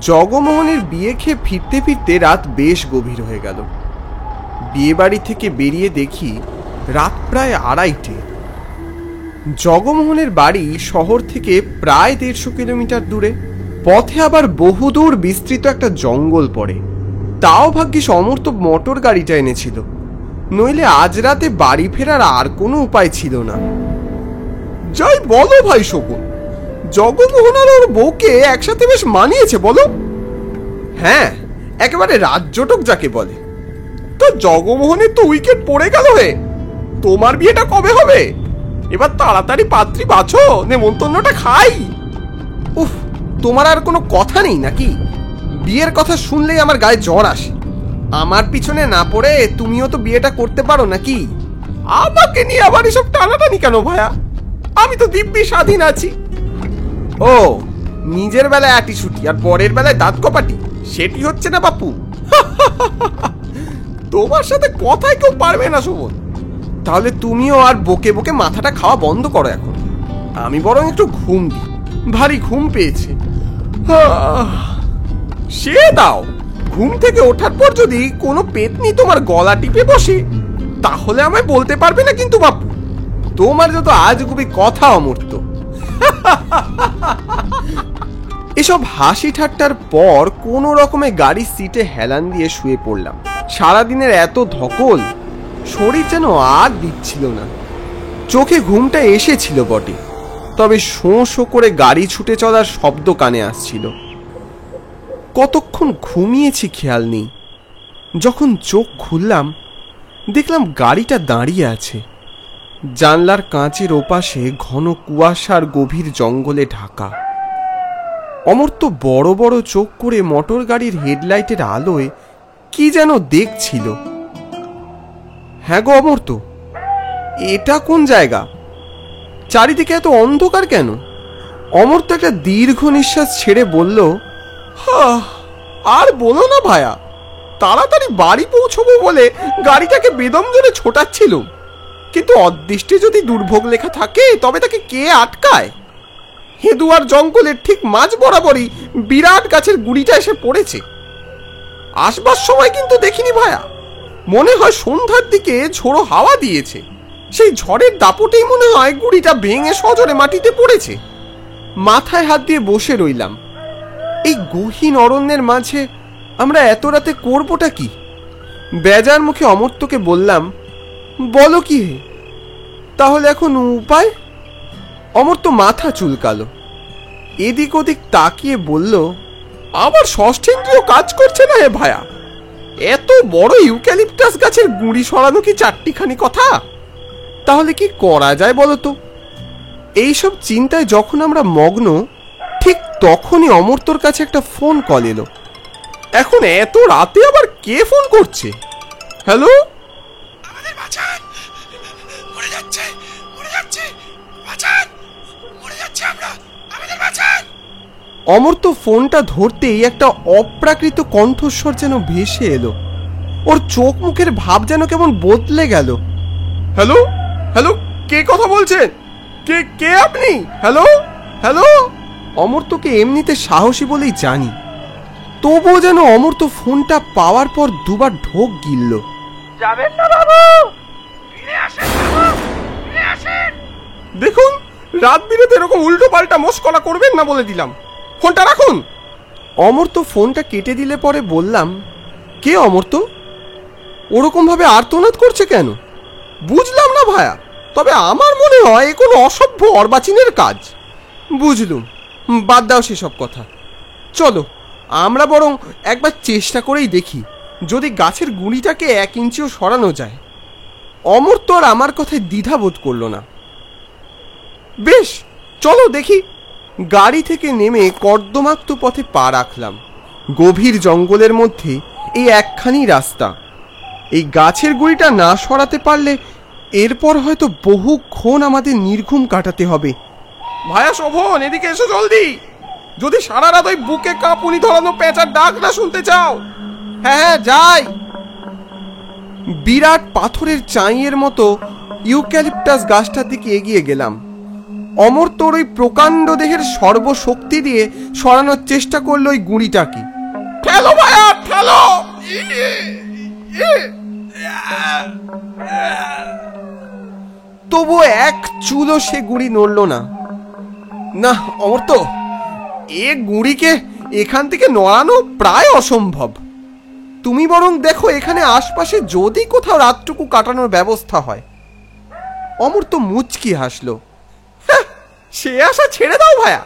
জগমোহনের বিয়ে খেয়ে ফিরতে ফিরতে রাত বেশ গভীর হয়ে গেল। বিয়ে বাড়ি থেকে বেরিয়ে দেখি রাত প্রায় 2:30। জগমোহনের বাড়ি শহর থেকে প্রায় 150 কিলোমিটার দূরে। পথে আবার বহুদূর বিস্তৃত একটা জঙ্গল পড়ে। তাও ভাগ্যিস অমর্ত্য মোটর গাড়িটা এনেছিল, নইলে আজ রাতে বাড়ি ফেরার আর কোনো উপায় ছিল না। যাই বলো ভাই শকুন, জগমোহন আর ওর বউকে একসাথে বেশ মানিয়েছে বলো। হ্যাঁ, একেবারে রাজ্যটক যাকে বলে। তো জগমোহনের তো উইকেট পড়ে গেল হে। তোমার বিয়েটা কবে হবে? এবার তাড়াতাড়ি পাত্রী বাছো, নেমন্তন্নটা খাই। উফ, তোমার আর কোনো কথা নেই নাকি? বিয়ের কথা শুনলেই আমার গায়ে জ্বর আসে। আমার পিছনে না পড়ে তুমিও তো বিয়েটা করতে পারো নাকি? আমাকে নিয়ে আবার এসব টানাটানি কেন ভায়া? আমি তো দিব্যি স্বাধীন আছি। ও, নিজের বেলায় আটি ছুটি আর পরের বেলায় দাঁত কপাটি, সেটি হচ্ছে না বাপু। তোমার সাথে কথাই কেউ পারবে না শোভন। তাহলে তুমিও আর বকে বকে মাথাটা খাওয়া বন্ধ করো এখন। আমি বরং একটু ঘুম দিই, ভারী ঘুম পেয়েছে। সে দাও, ঘুম থেকে ওঠার পর যদি কোনো পেতনি তোমার গলা টিপে বসে তাহলে আমায় বলতে পারবে না কিন্তু বাপু। তোমার যত আজগুবি কথা অমূর্ত। এসব হাসি ঠাট্টার পর কোনো রকমে গাড়ির সিটে হেলান দিয়ে শুয়ে পড়লাম। সারাদিনের এত ধকল, শরীর যেন আর দিচ্ছিল না। চোখে ঘুমটা এসেছিল বটে, তবে শোঁ শোঁ করে গাড়ি ছুটে চলার শব্দ কানে আসছিল। কতক্ষণ ঘুমিয়েছি খেয়াল নেই। যখন চোখ খুললাম দেখলাম গাড়িটা দাঁড়িয়ে আছে। জানলার কাঁচের ওপাশে ঘন কুয়াশার গভীর জঙ্গলে ঢাকা। অমর্ত্য বড় বড় চোখ করে মোটর গাড়ির হেডলাইটের আলোয় কি যেন দেখছিল। হ্যাঁ গো অমর্ত্য, এটা কোন জায়গা? চারিদিকে এত অন্ধকার কেন? অমর্ত্য একটা দীর্ঘ নিঃশ্বাস ছেড়ে বলল, আর বলো না ভায়া, তাড়াতাড়ি বাড়ি পৌঁছবো বলে গাড়িটাকে বেদম জোরে ছোটাচ্ছিল, কিন্তু অদৃষ্টে যদি দুর্ভোগ লেখা থাকে তবে তাকে কে আটকায়? হেদুয়ার জঙ্গলের ঠিক মাঝ বরাবরই বিরাট গাছের গুড়িটা এসে পড়েছে। আসবার সময় কিন্তু দেখিনি ভায়া, মনে হয় সন্ধ্যার দিকে ঝোড়ো হাওয়া দিয়েছে। সেই ঝড়ের দাপটেই মনে হয় গুড়িটা ভেঙে সজোরে মাটিতে পড়েছে। মাথায় হাত দিয়ে বসে রইলাম। এই গহীন অরণ্যের মাঝে আমরা এত রাতে করবোটা কি? বেজার মুখে অমর্ত্যকে বললাম, বলো কি হে, তাহলে এখন উপায়? অমর্ত্য মাথা চুলকালো, এদিক ওদিক তাকিয়ে বলল, আবার ষষ্ঠেন্দ্রিয় কাজ করছে না হে ভায়া। এত বড় ইউক্যালিপটাস গাছের গুঁড়ি সরানো কি চারটিখানি কথা? তাহলে কি করা যায় বলতো? এইসব চিন্তায় যখন আমরা মগ্ন, ঠিক তখনই অমর্ত্যর কাছে একটা ফোন কল এলো। এখন এত রাতে আবার কে ফোন করছে? হ্যালো, আমাদের বাঁচান, মরে যাচ্ছে, মরে যাচ্ছে, বাঁচান, মরে যাচ্ছে আমরা, আমাদের বাঁচান। অমর্ত্য ফোনটা ধরতেই একটা অপ্রাকৃত কণ্ঠস্বর যেন ভেসে এলো। ওর চোখ মুখের ভাব যেন কেমন বদলে গেল। হ্যালো, হ্যালো, কে কথা বলছেন? কে কে আপনি? Hello, hello. অমর্ত্যকে এমনিতে সাহসী বলেই জানি, তবুও যেন অমর্ত্য ফোনটা পাওয়ার পর দুবার ঢোক গিলল। যাবেন না বাবু, ফিরে আসেন বাবু, ফিরে আসেন। দেখুন, রাত বিরেতে এরকম উল্টো পাল্টা মস্করা করবেন না বলে দিলাম। ফোনটা রাখুন। অমর্ত্য ফোনটা কেটে দিলে পরে বললাম, কে অমর্ত্য? ওরকম ভাবে আর্তনাদ করছে কেন? বুঝলাম না ভায়া, তবে আমার মনে হয় এ কোনো অসভ্য অর্বাচীনের কাজ। বুঝলুম, বাদ দাও সেসব কথা। চলো আমরা বরং একবার চেষ্টা করেই দেখি যদি গাছের গুঁড়িটাকে 1 ইঞ্চিও সরানো যায়। অমর্ত্য আর আমার কথায় দ্বিধাবোধ করল না। বেশ, চলো দেখি। গাড়ি থেকে নেমে কর্দমাক্ত পথে পা রাখলাম। গভীর জঙ্গলের মধ্যে এই একখানি রাস্তা। এই গাছের গুঁড়িটা না সরাতে পারলে এরপর হয়তো বহুক্ষণ আমাদের নির্ঘুম কাটাতে হবে। ভায়া শোভন, এদিকে এসো জলদি, যদি সারা রাত ওই বুকে কাঁপুনি ধরানো পেঁচার ডাক না শুনতে চাও। হ্যাঁ যাই। বিরাট পাথরের চাঁইয়ের মতো ইউক্যালিপটাস গাছটার দিকে এগিয়ে গেলাম। অমর্ত্যর ওই প্রকাণ্ড দেহের সর্বশক্তি দিয়ে সরানোর চেষ্টা করলো ওই গুঁড়িটাকে। ঠেলো ভাইয়া ঠেলো! তবু এক চুলও সে গুঁড়ি নড়ল না। না অমর্ত্য, এ গুঁড়িকে এখান থেকে নড়ানো প্রায় অসম্ভব। তুমি বরং দেখো এখানে আশপাশে যদি কোথাও রাতটুকু কাটানোর ব্যবস্থা হয়। অমর্ত্য মুচকি হাসলো। সে আশা ছেড়ে দাও ভায়া,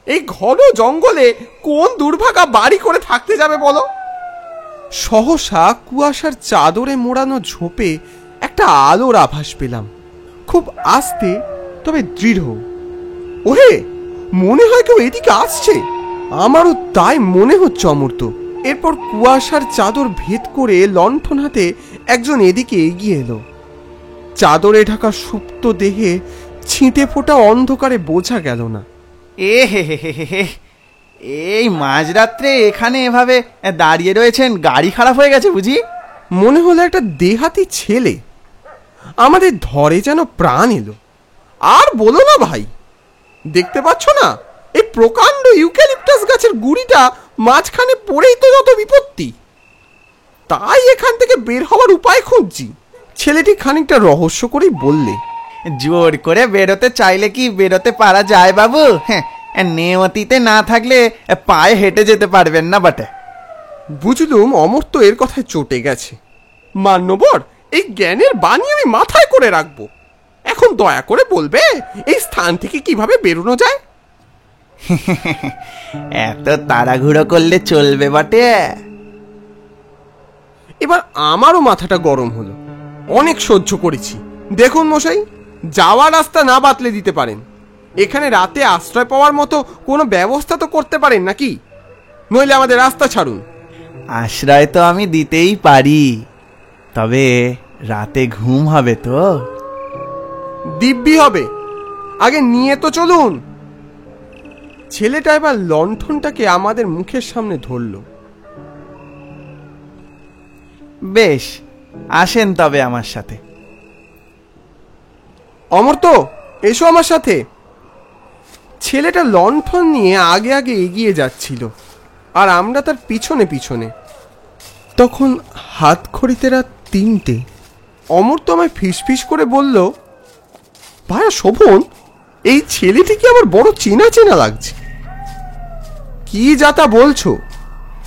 এই ঘন জঙ্গলে কোন দুর্ভাগা বাড়ি করে থাকতে যাবে বলো? সহসা কুয়াশার চাদরে মোড়ানো ঝোপে একটা আলোর আভাস পেলাম, খুব আস্তে তবে দৃঢ়। ওহে, মনে হয় কেউ এদিকে আসছে। আমারও তাই মনে হচ্ছে অমর্ত্য। এরপর কুয়াশার চাদর ভেদ করে লণ্ঠন হাতে একজন এদিকে এগিয়ে এলো। চাদরে ঢাকা সুপ্ত দেহে ছিটে ফোটা অন্ধকারে বোঝা গেল না। এই মাঝরাত্রে এখানে এভাবে দাঁড়িয়ে রয়েছেন, গাড়ি খারাপ হয়ে গেছে বুঝি? মনে হলো একটা দেহাতি ছেলে। আমাদের ধরে যেন প্রাণ এলো। আর বলো না ভাই, দেখতে পাচ্ছ না এই প্রকাণ্ড ইউক্যালিপটাস গাছের গুড়িটা মাঝখানে পড়েই তো যত বিপত্তি। তাই এখান থেকে বের হওয়ার উপায় খুঁজছি। ছেলেটি খানিকটা রহস্য করেই বললে, জোর করে বেরোতে চাইলে কি বেরোতে পারা যায় বাবু? হ্যাঁ, নেমতিতে না থাকলে পায়ে হেঁটে যেতে পারবেন না বটে। বুঝলুম অমর্ত্য এর কথায় চটে গেছে। মান্যবর, এই জ্ঞানের বাণী আমি মাথায় করে রাখবো। এখন দয়া করে বলবে এই স্থান থেকে কিভাবে বেরোনো যায়? এত তাড়াহুড়ো করলে চলবে বটে। এবার আমারও মাথাটা গরম হলো। অনেক সহ্য করেছি। দেখুন মশাই, যাওয়ার রাস্তা না বাতলে দিতে পারেন। এখানে রাতে আশ্রয় পাওয়ার মতো কোনো ব্যবস্থা তো করতে পারেন নাকি? নইলে আমাদের রাস্তা ছাড়ুন। আশ্রয় তো আমি দিতেই পারি, তবে রাতে ঘুম হবে তো? দিব্যি হবে, আগে নিয়ে তো চলুন। ছেলেটা এবার লণ্ঠনটাকে আমাদের মুখের সামনে ধরল। বেশ, আসেন তবে আমার সাথে। অমর্ত্য, এসো আমার সাথে। ছেলেটা লণ্ঠন নিয়ে আগে আগে এগিয়ে যাচ্ছিল, আর আমরা তার পিছনে পিছনে। তখন হাত খড়িতে রাত ৩টে। অমর্ত্য আমায় ফিসফিস করে বলল, ভাইয়া শোভন, এই ছেলেটিকে আমার বড় চেনা চেনা লাগছে। কি যাতা বলছো?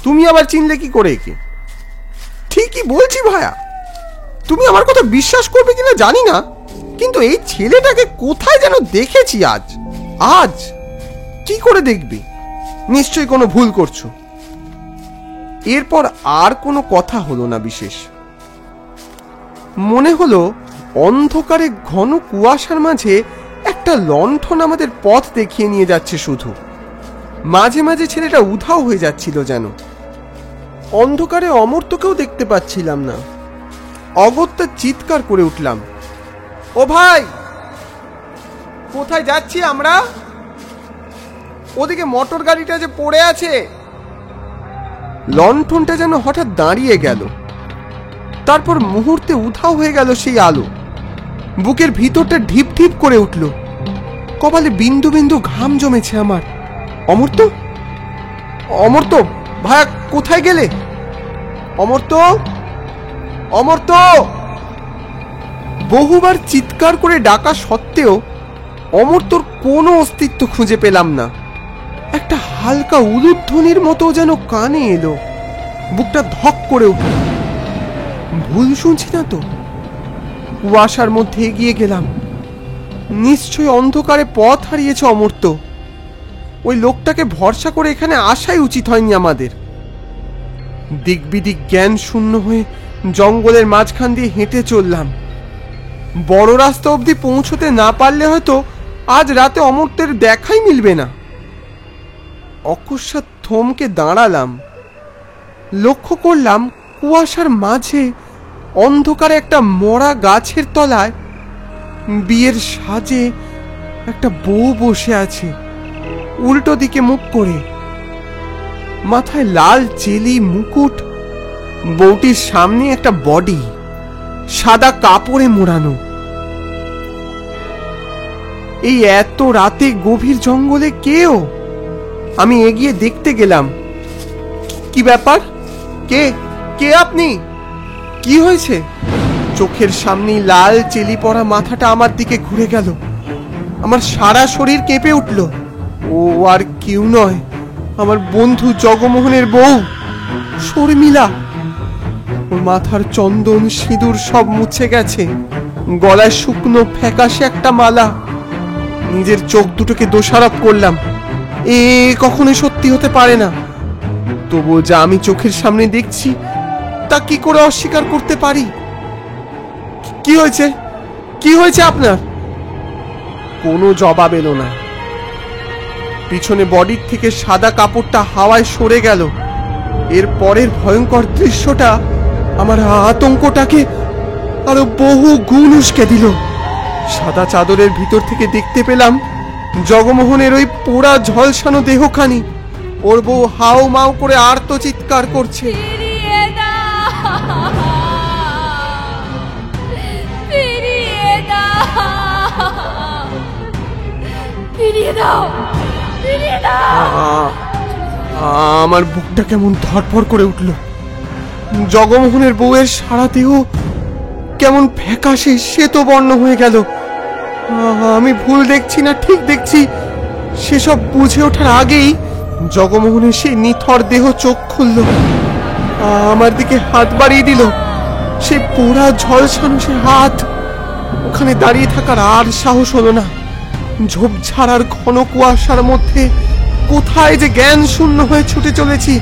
তুমি আবার চিনলে কি করে একে? ঠিকই বলছি ভায়া, তুমি আমার কথা বিশ্বাস করবে কিনা জানি না, কিন্তু এই ছেলেটাকে কোথায় যেন দেখেছি আজ। আজ কি করে দেখবে? নিশ্চয়ই কোনো ভুল করছো। এরপর আর কোনো কথা হলো না বিশেষ। মনে হলো অন্ধকারে ঘন কুয়াশার মাঝে একটা লণ্ঠন আমাদের পথ দেখিয়ে নিয়ে যাচ্ছে শুধু। মাঝে মাঝে ছেলেটা উধাও হয়ে যাচ্ছিল যেন। অন্ধকারে অমর্ত্যকেও দেখতে পাচ্ছিলাম না। অগত্যা চিৎকার করে উঠলাম, ও ভাই, কোথায় যাচ্ছি আমরা? ওদিকে মোটর গাড়িটা যে পড়ে আছে। লণ্ঠনটা যেন হঠাৎ দাঁড়িয়ে গেল, তারপর মুহূর্তে উধাও হয়ে গেল সেই আলো। বুকের ভিতরটা ঢিপ ঢিপ করে উঠল, কপালে বিন্দু বিন্দু ঘাম জমেছে আমার। অমর্ত্য, অমর্ত্য ভায়া, কোথায় গেলে? অমর্ত্য, অমর্ত্য! বহুবার চিৎকার করে ডাকা সত্ত্বেও অমর্ত্যর কোনো অস্তিত্ব খুঁজে পেলাম না। একটা হালকা উলুধ্বনির মতো যেন কানে এলো। বুকটা ধক করে উঠল। ভুল শুনছি না তো? কুয়াশার মধ্যে এগিয়ে গেলাম। নিশ্চয় অন্ধকারে পথ হারিয়েছে অমর্ত্য। ওই লোকটাকে ভরসা করে এখানে আসাই উচিত হয়নি আমাদের। দিক বিদিক জ্ঞান শূন্য হয়ে জঙ্গলের মাঝখান দিয়ে হেঁটে চললাম। বড় রাস্তা অবধি পৌঁছতে না পারলে হয়তো আজ রাতে অমর্ত্যের দেখাই মিলবে না। অকস্মাৎ থমকে দাঁড়ালাম। লক্ষ্য করলাম কুয়াশার মাঝে অন্ধকারে একটা মরা গাছের তলায় বিয়ের সাজে একটা বউ বসে আছে, উল্টো দিকে মুখ করে। মাথায় লাল চেলি মুকুট। বউটির সামনে একটা বডি, সাদা কাপড়ে মোড়ানো। এই এত রাতে গভীর জঙ্গলে কেউ? আমি এগিয়ে দেখতে গেলাম। কি ব্যাপার? কে কে আপনি? কি হয়েছে? চোখের সামনেই লাল চেলি পড়া মাথাটা আমার দিকে ঘুরে গেল। আমার সারা শরীর কেঁপে উঠল। ও আর কেউ নয়, আমার বন্ধু জগমোহনের বউ শর্মিলা। ওর মাথার চন্দন সিঁদুর সব মুছে গেছে, গলায় শুকনো ফ্যাকাশে একটা মালা। নিজের চোখ দুটোকে দোষারোপ করলাম, এ কখনোই সত্যি হতে পারে না। তবু যা আমি চোখের সামনে দেখছি তা কি করে অস্বীকার করতে পারি? কি হয়েছে? কি হয়েছে আপনার? কোনো জবাব এলো না। পিছনে বডির থেকে সাদা কাপড়টা হাওয়ায় সরে গেল। এর পরের ভয়ঙ্কর দৃশ্যটা আমার আতঙ্কটাকে আরো বহু গুণ উস্কে দিল। সাদা চাদরের ভিতর থেকে দেখতে পেলাম জগমোহনের ওই পোড়া ঝলসানো দেহখানি। ওর বউ হাউ মাউ করে আর্ত চিৎকার করছে। আমার বুকটা কেমন ধড়ফড় করে উঠল। জগমোহনের বউয়ের সারা দেহ কেমন ফ্যাকাশে শ্বেত বর্ণ হয়ে গেল। আমি ভুল দেখছি না ঠিক দেখছি সেসব বুঝে ওঠার আগেই জগমোহনের সেই নিথর দেহ চোখ খুলল, আমার দিকে হাত বাড়িয়ে দিল। সে পোড়া ঝলসানো সে হাত। ওখানে দাঁড়িয়ে থাকার আর সাহস হলো না। ঝোপঝাড় আর ঘন কুয়াশার মধ্যে কোথায় যে জ্ঞান শূন্য হয়ে ছুটে চলেছি।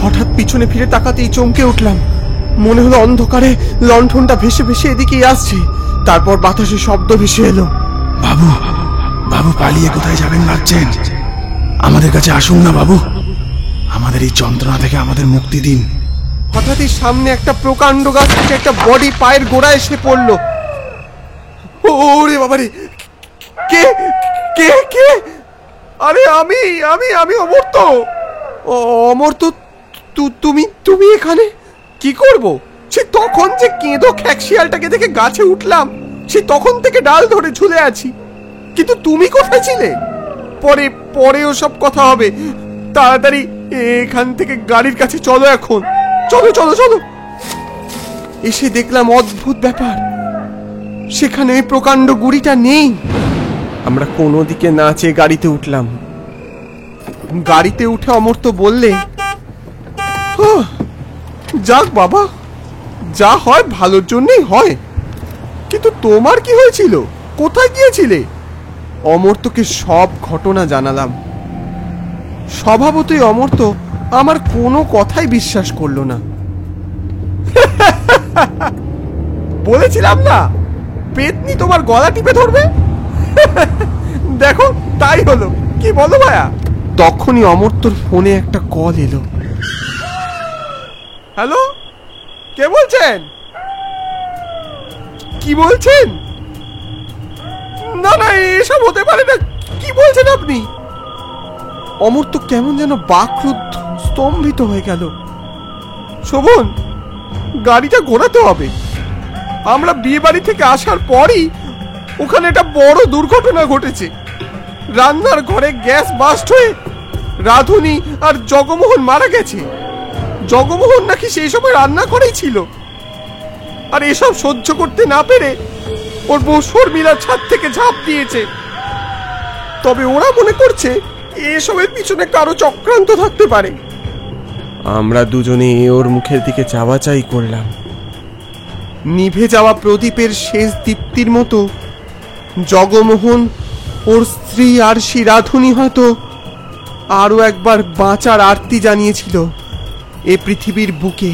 হঠাৎ পিছনে ফিরে তাকাতেই চমকে উঠলাম। মনে হলো অন্ধকারে লণ্ঠনটা ভেসে ভেসে এদিকেই আসছে। তারপর বাতাসে শব্দ ভেসে এলো। বাবু, বাবু পালিয়ে কোথায় যাবেন ভাবছেন? আমাদের কাছে আসুন না বাবু, আমাদের এই যন্ত্রণা থেকে আমাদের মুক্তি দিন। হঠাৎই সামনে একটা প্রকাণ্ড গাছ থেকে একটা বডি পায়ের গোড়ায় এসে পড়লো। ওরে বাবারে, কে কে কে? আরে আমি আমি আমি অমর্ত্য। অমর্ত্য, তুমি তুমি এখানে কি করব? সে তখন যে কেঁদো খ্যাকশিয়ালটাকে দেখে গাছে উঠলাম, সে তখন থেকে ডাল ধরে ঝুলে আছি। কিন্তু তুমি কোথায় ছিলে? পরে পরে ওসব কথা হবে। তাড়াতাড়ি এখান থেকে গাড়ির কাছে চলো এখন। চলো চলো চলো। এসে দেখলাম অদ্ভুত ব্যাপার, সেখানে ওই প্রকাণ্ড গুড়িটা নেই। আমরা কোনো দিকে না চেয়ে গাড়িতে উঠলাম। গাড়িতে উঠে অমর্ত্য বললে, যাক বাবা, যা হয় ভালোর জন্যই হয়। কিন্তু তোমার কি হয়েছিল? কোথায় গিয়েছিলে? অমর্ত্যকে সব ঘটনা জানালাম। স্বভাবতই অমর্ত্য আমার কোনো কথাই বিশ্বাস করলো না। বলেছিলাম না পেতনি তোমার গলা টিপে ধরবে। দেখো তাই হলো। কি বলো ভাইয়া? তখনই অমর্ত্যর ফোনে একটা কল এলো। হ্যালো, কে বলছেন? কি বলছেন? না না, এসব হতে পারে না। কি বলছেন আপনি? অমর্ত্য কেমন যেন বাকরুদ্ধ, স্তম্ভিত হয়ে গেল। শোভন, গাড়িটা ঘোরাতে হবে। আমরা বিয়ে বাড়ি থেকে আসার পরই ওখানে একটা বড় দুর্ঘটনা ঘটেছে। রান্নার ঘরে গ্যাস বাস্ট হয়ে রাধুনী আর জগমোহন মারা গেছে। জগমোহন নাকি সেই সময় রান্না করেই ছিল। আর এসব সহ্য করতে না পেরে ওর বউ শর্মিলা ছাদ থেকে ঝাঁপ দিয়েছে। তবে ওরা মনে করছে এসবের পিছনে কারো চক্রান্ত থাকতে পারে। আমরা দুজনে ওর মুখের দিকে চাওয়াচাই করলাম। নিভে যাওয়া প্রদীপের শেষ দীপ্তির মতো জগমোহন, ওর স্ত্রী আর সে রাধুনী হয়তো আরো একবার বাঁচার আরতি জানিয়েছিল এ পৃথিবীর বুকে।